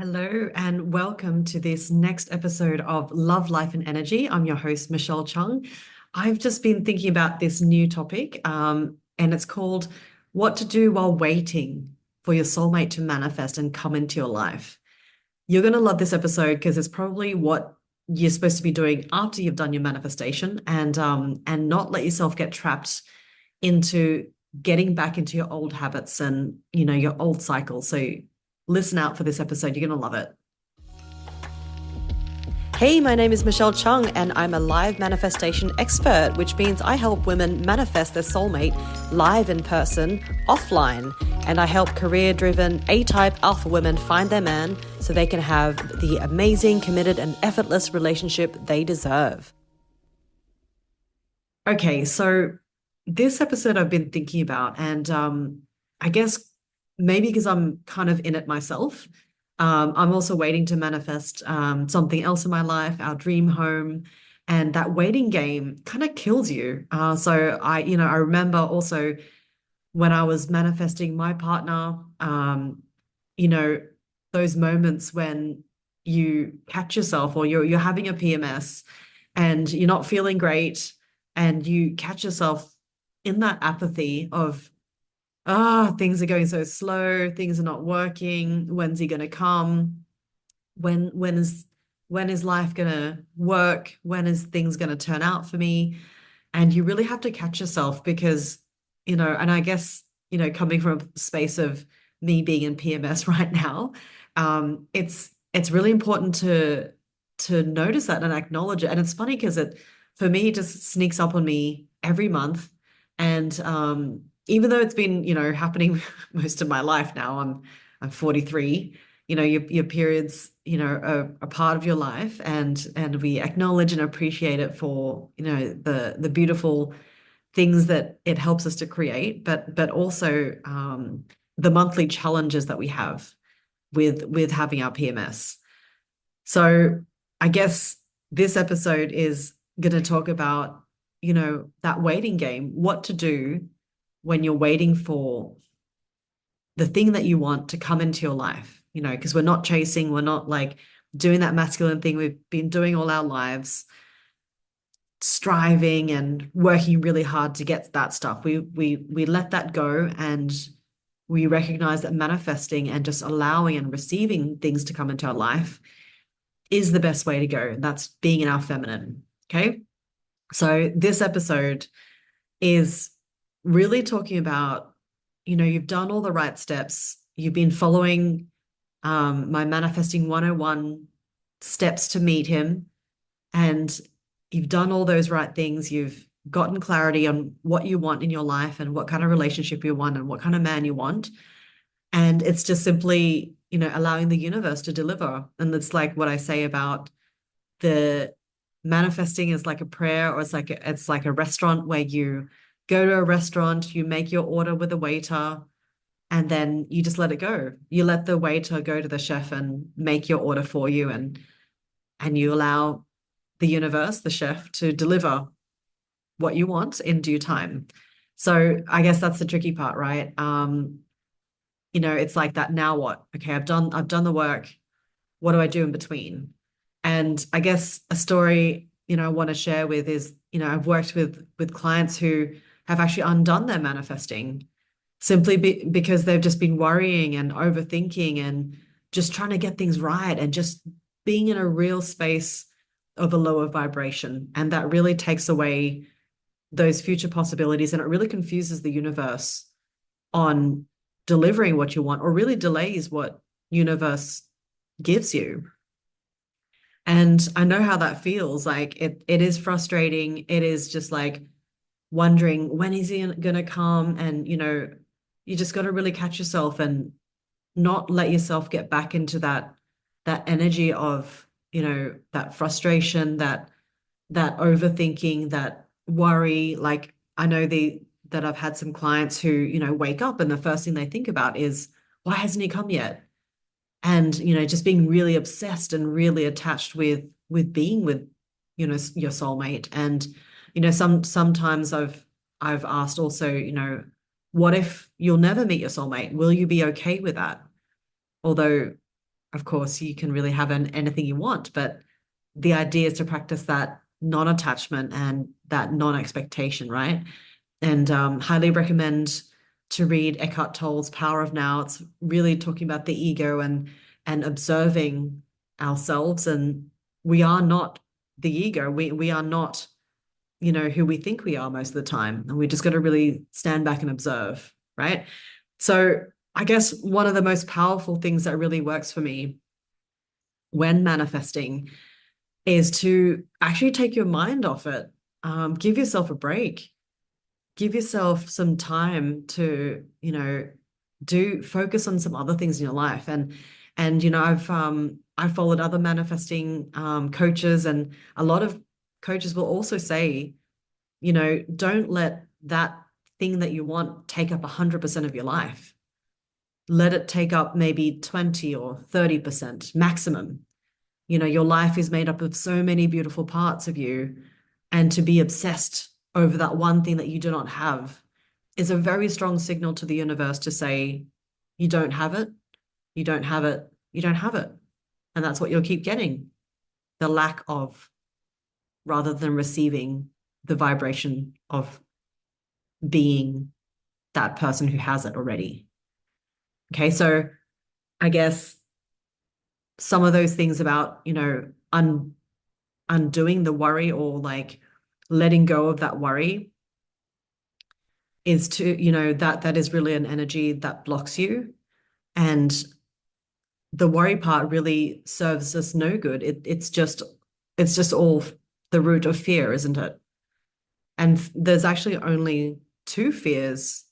Hello and welcome to this next episode of Love, Life, and Energy. I'm your host, Michelle Chung. I've just been thinking about this new topic, and it's called What to Do While Waiting for Your Soulmate to Manifest and Come into Your Life. You're going to love this episode because it's probably what you're supposed to be doing after you've done your manifestation and not let yourself get trapped into getting back into your old habits and your old cycle. So listen out for this episode. You're going to love it. Hey, my name is Michelle Chung, and I'm a live manifestation expert, which means I help women manifest their soulmate live in person, offline. And I help career-driven, A-type alpha women find their man so they can have the amazing, committed, and effortless relationship they deserve. Okay, so this episode I've been thinking about, and I guess maybe because I'm kind of in it myself. I'm also waiting to manifest something else in my life, our dream home, and that waiting game kind of kills you. So I remember also when I was manifesting my partner, you know, those moments when you catch yourself or you're having a PMS and you're not feeling great, and you catch yourself in that apathy of things are going so slow, things are not working. When's he gonna come? When is life gonna work? When is things gonna turn out for me? And you really have to catch yourself because, and I guess, coming from a space of me being in PMS right now, it's really important to notice that and acknowledge it. And it's funny because for me, it just sneaks up on me every month. And even though it's been, happening most of my life now, I'm 43, your periods, are part of your life, and we acknowledge and appreciate it for, the beautiful things that it helps us to create, but also the monthly challenges that we have with having our PMS. So I guess this episode is going to talk about, that waiting game, what to do when you're waiting for the thing that you want to come into your life, because we're not chasing, we're not like doing that masculine thing we've been doing all our lives, striving and working really hard to get that stuff. We let that go, and we recognize that manifesting and just allowing and receiving things to come into our life is the best way to go. And that's being in our feminine. Okay. So this episode is really talking about, you've done all the right steps. You've been following my manifesting 101 steps to meet him, and you've done all those right things. You've gotten clarity on what you want in your life and what kind of relationship you want and what kind of man you want. And it's just simply, allowing the universe to deliver. And it's like what I say about the manifesting is like a prayer, or it's like a restaurant where you go to a restaurant, you make your order with a waiter, and then you just let it go. You let the waiter go to the chef and make your order for you, and you allow the universe, the chef, to deliver what you want in due time. So I guess that's the tricky part, right? It's like that. Now what? Okay, I've done the work. What do I do in between? And I guess a story, I want to share with is, I've worked with clients who have actually undone their manifesting simply because they've just been worrying and overthinking and just trying to get things right and just being in a real space of a lower vibration. And that really takes away those future possibilities, and it really confuses the universe on delivering what you want, or really delays what universe gives you. And I know how that feels. Like it is frustrating. It is just like wondering, when is he gonna come? And you just got to really catch yourself and not let yourself get back into that energy of, that frustration, that overthinking, that worry. Like I know that I've had some clients who, wake up and the first thing they think about is, why hasn't he come yet? And, just being really obsessed and really attached with being with, your soulmate. And, sometimes I've asked also, what if you'll never meet your soulmate? Will you be okay with that? Although of course, you can really have anything you want, but the idea is to practice that non-attachment and that non-expectation, right? And highly recommend to read Eckhart Tolle's Power of Now. It's really talking about the ego and observing ourselves, and we are not the ego. We are not, who we think we are most of the time, and we just got to really stand back and observe, right? So I guess one of the most powerful things that really works for me when manifesting is to actually take your mind off it. Give yourself a break. Give yourself some time to, do focus on some other things in your life. And I've followed other manifesting coaches, and a lot of coaches will also say, don't let that thing that you want take up 100% of your life. Let it take up maybe 20 or 30% maximum. Your life is made up of so many beautiful parts of you, and to be obsessed over that one thing that you do not have is a very strong signal to the universe to say, you don't have it, you don't have it, you don't have it. And that's what you'll keep getting, the lack of, rather than receiving the vibration of being that person who has it already. Okay, so I guess some of those things about, undoing the worry, or like letting go of that worry, is to, that is really an energy that blocks you. And the worry part really serves us no good. It's just all the root of fear, isn't it? And there's actually only two fears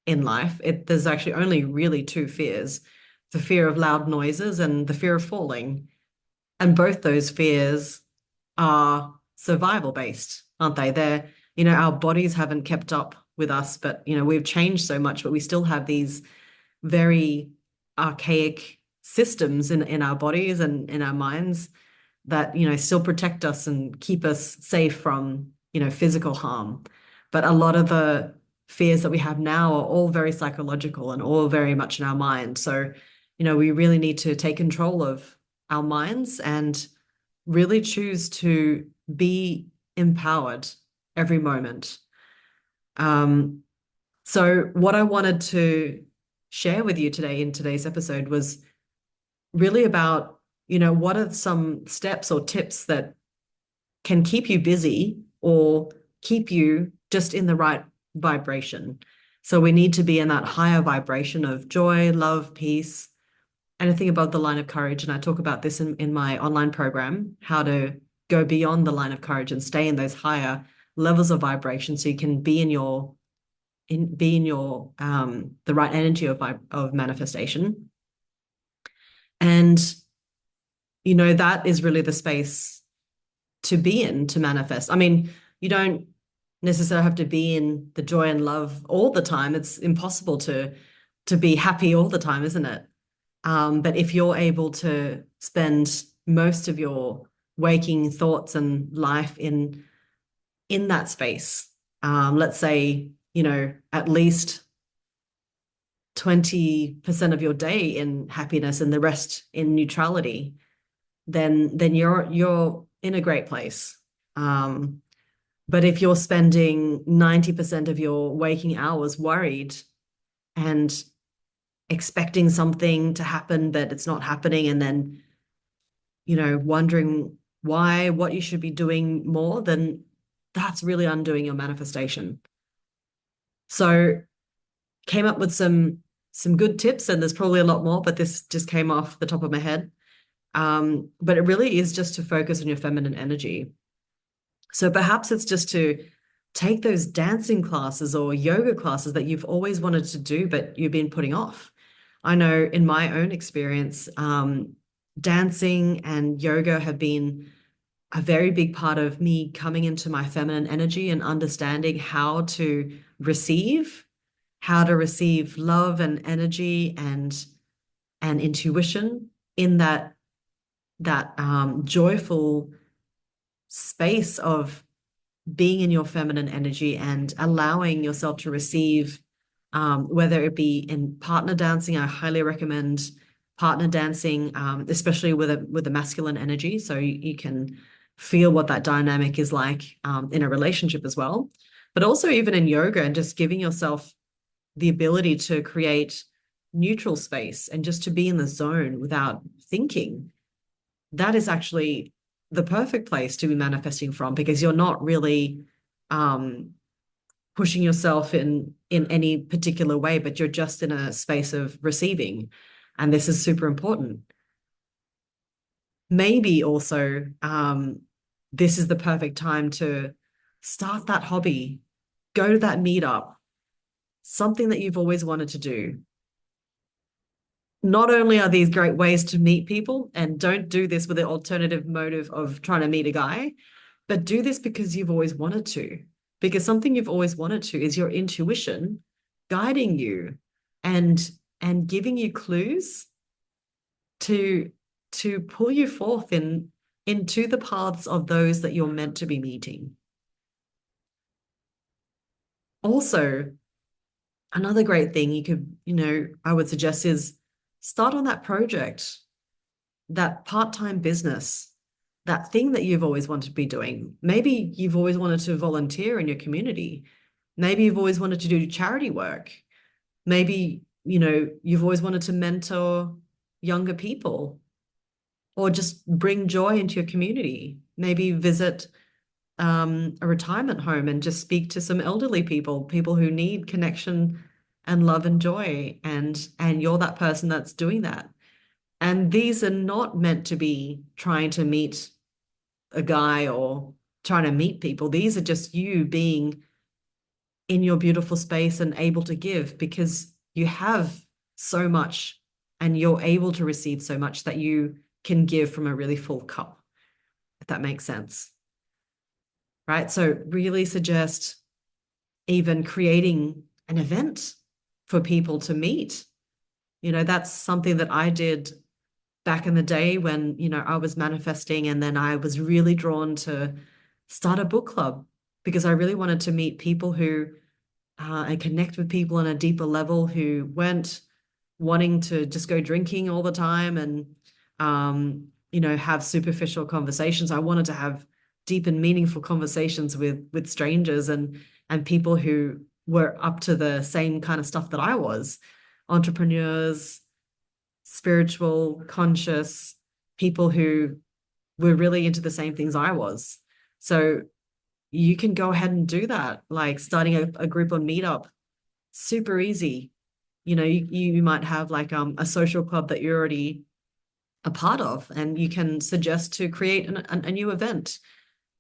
in life. There's actually only really two fears: the fear of loud noises and the fear of falling. And both those fears are survival based, aren't they? They're, our bodies haven't kept up with us, but, we've changed so much, but we still have these very archaic systems in our bodies and in our minds that, still protect us and keep us safe from, physical harm. But a lot of the fears that we have now are all very psychological and all very much in our mind. So, we really need to take control of our minds and really choose to be empowered every moment. So what I wanted to share with you today in today's episode was really about, what are some steps or tips that can keep you busy or keep you just in the right vibration. So we need to be in that higher vibration of joy, love, peace, anything above the line of courage. And I talk about this in my online program, how to go beyond the line of courage and stay in those higher levels of vibration so you can be in your the right energy of manifestation. And that is really the space to be in to manifest. I mean, you don't necessarily have to be in the joy and love all the time. It's impossible to be happy all the time, isn't it? But if you're able to spend most of your waking thoughts and life in that space, let's say, at least 20% of your day in happiness and the rest in neutrality, then you're in a great place. But if you're spending 90% of your waking hours worried and expecting something to happen, but it's not happening, and then, wondering what you should be doing more, then that's really undoing your manifestation. So came up with some good tips, and there's probably a lot more, but this just came off the top of my head. But it really is just to focus on your feminine energy. So perhaps it's just to take those dancing classes or yoga classes that you've always wanted to do, but you've been putting off. I know in my own experience, dancing and yoga have been a very big part of me coming into my feminine energy and understanding how to receive love and energy and intuition in that joyful space of being in your feminine energy and allowing yourself to receive, whether it be in partner dancing. I highly recommend partner dancing, especially with a masculine energy, so you can feel what that dynamic is like in a relationship as well. But also even in yoga and just giving yourself the ability to create neutral space and just to be in the zone without thinking, that is actually the perfect place to be manifesting from, because you're not really um, pushing yourself in any particular way, but you're just in a space of receiving. And this is super important. Maybe also this is the perfect time to start that hobby, go to that meetup, something that you've always wanted to do. Not only are these great ways to meet people, and don't do this with an alternative motive of trying to meet a guy, but do this because you've always wanted to. Because something you've always wanted to is your intuition guiding you and giving you clues to pull you forth into the paths of those that you're meant to be meeting. Also, another great thing you could, I would suggest is start on that project, that part-time business, that thing that you've always wanted to be doing. Maybe you've always wanted to volunteer in your community. Maybe you've always wanted to do charity work. Maybe, you've always wanted to mentor younger people or just bring joy into your community. Maybe visit a retirement home and just speak to some elderly people, people who need connection and love and joy. And you're that person that's doing that. And these are not meant to be trying to meet a guy or trying to meet people. These are just you being in your beautiful space and able to give, because you have so much and you're able to receive so much that you can give from a really full cup, if that makes sense. Right? So really suggest even creating an event for people to meet. That's something that I did back in the day when, I was manifesting, and then I was really drawn to start a book club because I really wanted to meet people who and connect with people on a deeper level who weren't wanting to just go drinking all the time and have superficial conversations. I wanted to have deep and meaningful conversations with strangers and people who were up to the same kind of stuff that I was, entrepreneurs, spiritual, conscious people who were really into the same things I was. So you can go ahead and do that, like starting a group on Meetup, super easy. You might have like a social club that you're already a part of, and you can suggest to create a new event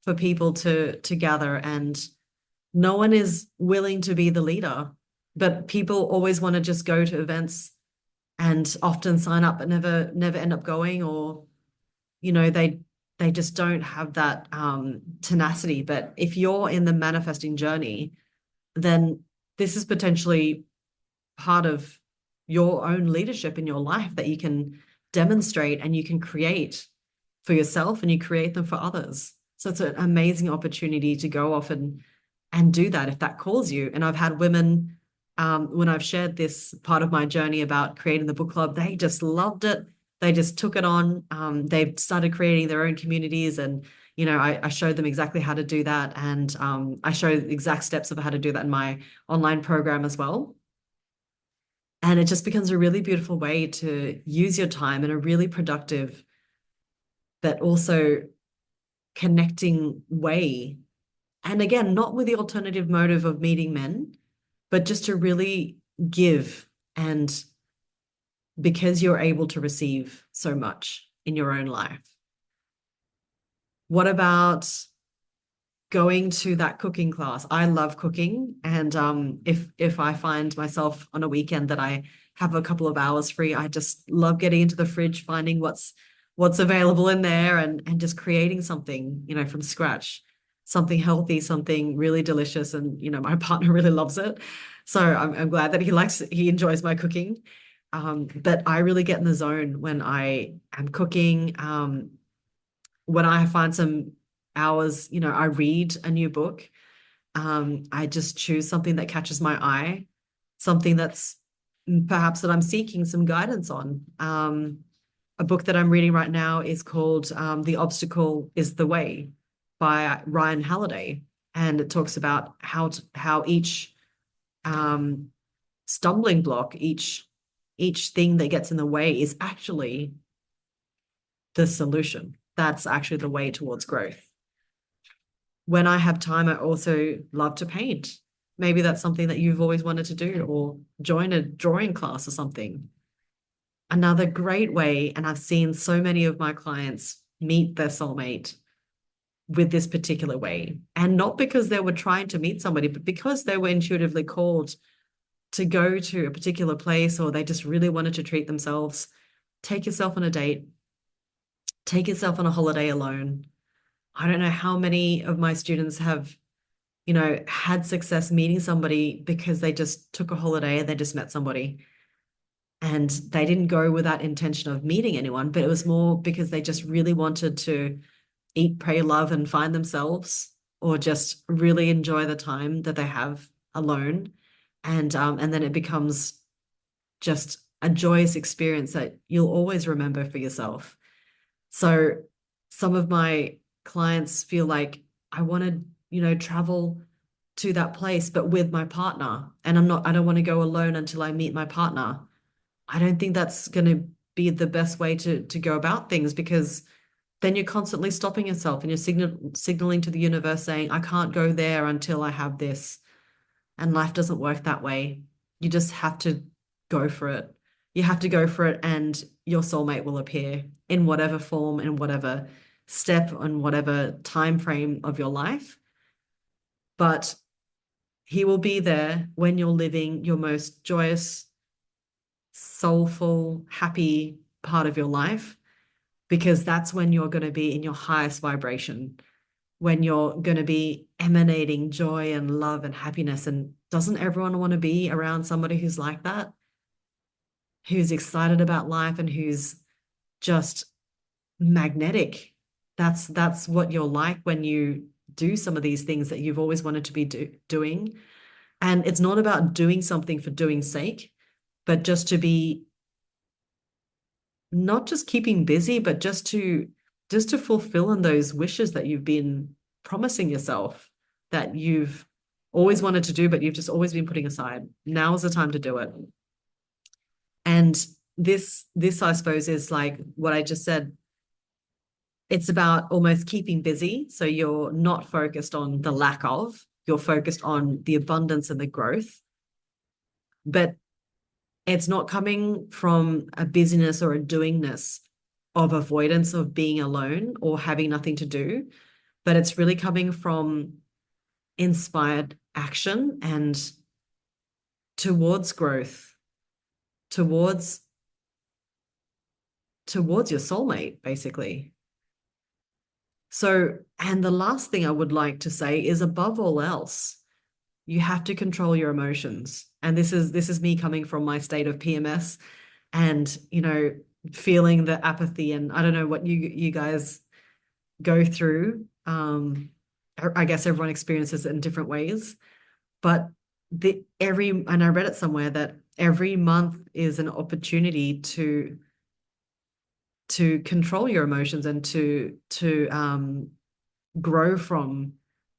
for people to gather. And no one is willing to be the leader, but people always want to just go to events and often sign up but never end up going, or they just don't have that tenacity. But if you're in the manifesting journey, then this is potentially part of your own leadership in your life that you can demonstrate and you can create for yourself, and you create them for others. So it's an amazing opportunity to go off and do that if that calls you. And I've had women, when I've shared this part of my journey about creating the book club, they just loved it. They just took it on. They've started creating their own communities, and I showed them exactly how to do that, and I show the exact steps of how to do that in my online program as well. And it just becomes a really beautiful way to use your time in a really productive, but also connecting way. And again, not with the alternative motive of meeting men, but just to really give, and because you're able to receive so much in your own life. What about going to that cooking class? I love cooking, and if I find myself on a weekend that I have a couple of hours free, I just love getting into the fridge, finding what's available in there, and just creating something, from scratch, something healthy, something really delicious. And my partner really loves it, so I'm glad that he enjoys my cooking. But I really get in the zone when I am cooking. When I find some hours, I read a new book. I just choose something that catches my eye, something that's perhaps that I'm seeking some guidance on. A book that I'm reading right now is called The Obstacle is the Way by Ryan Halliday. And it talks about how each um, stumbling block, each thing that gets in the way is actually the solution. That's actually the way towards growth. When I have time, I also love to paint. Maybe that's something that you've always wanted to do, or join a drawing class or something. Another great way, and I've seen so many of my clients meet their soulmate with this particular way. And not because they were trying to meet somebody, but because they were intuitively called to go to a particular place, or they just really wanted to treat themselves. Take yourself on a date, take yourself on a holiday alone. I don't know how many of my students have, had success meeting somebody because they just took a holiday and they just met somebody. And they didn't go with that intention of meeting anyone, but it was more because they just really wanted to eat, pray, love, and find themselves, or just really enjoy the time that they have alone. And then it becomes just a joyous experience that you'll always remember for yourself. So some of my clients feel like I want to, travel to that place, but with my partner. And I don't want to go alone until I meet my partner. I don't think that's going to be the best way to go about things, because then you're constantly stopping yourself and you're signaling to the universe saying, I can't go there until I have this. And life doesn't work that way. You just have to go for it. You have to go for it, and your soulmate will appear in whatever form, in whatever step, and whatever time frame of your life. But he will be there when you're living your most joyous, soulful, happy part of your life, because that's when you're going to be in your highest vibration, when you're going to be emanating joy and love and happiness. And doesn't everyone want to be around somebody who's like that, who's excited about life and who's just magnetic? That's what you're like when you do some of these things that you've always wanted to be doing. And it's not about doing something for doing sake, but just to be not just keeping busy, but just to fulfill in those wishes that you've been promising yourself, that you've always wanted to do, but you've just always been putting aside. Now is the time to do it. And this I suppose is like what I just said. It's about almost keeping busy. So you're not focused on the lack of, you're focused on the abundance and the growth. But it's not coming from a busyness or a doingness of avoidance of being alone or having nothing to do, but it's really coming from inspired action and towards growth, towards your soulmate, basically. So, and the last thing I would like to say is, above all else, you have to control your emotions. And this is me coming from my state of PMS, and feeling the apathy. And I don't know what you guys go through. I guess everyone experiences it in different ways, but and I read it somewhere that every month is an opportunity to control your emotions and to grow from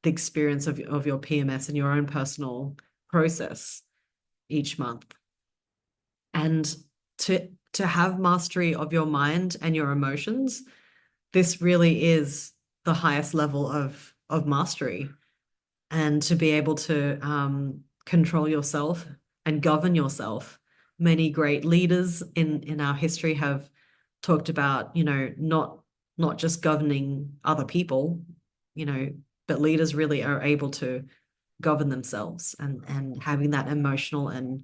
the experience of your PMS and your own personal process each month. And to have mastery of your mind and your emotions, this really is the highest level of mastery. And to be able to control yourself and govern yourself. Many great leaders in our history have talked about, not just governing other people, but leaders really are able to govern themselves, and having that emotional and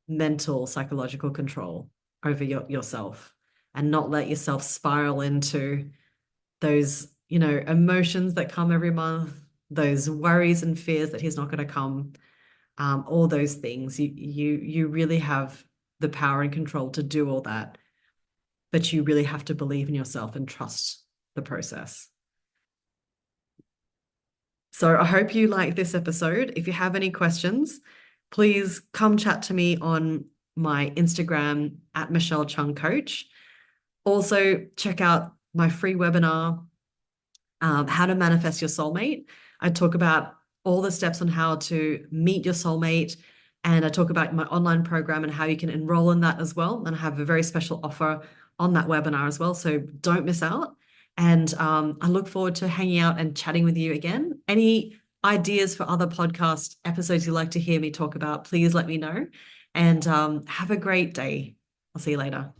mental psychological control over yourself, and not let yourself spiral into those emotions that come every month, those worries and fears that he's not going to come, all those things. You really have the power and control to do all that, but you really have to believe in yourself and trust the process. So I hope you like this episode. If you have any questions, please come chat to me on my Instagram at Michelle Chung Coach. Also, check out my free webinar, How to Manifest Your Soulmate. I talk about all the steps on how to meet your soulmate. And I talk about my online program and how you can enroll in that as well. And I have a very special offer on that webinar as well. So don't miss out. And I look forward to hanging out and chatting with you again. Any ideas for other podcast episodes you'd like to hear me talk about, please let me know. And have a great day. I'll see you later.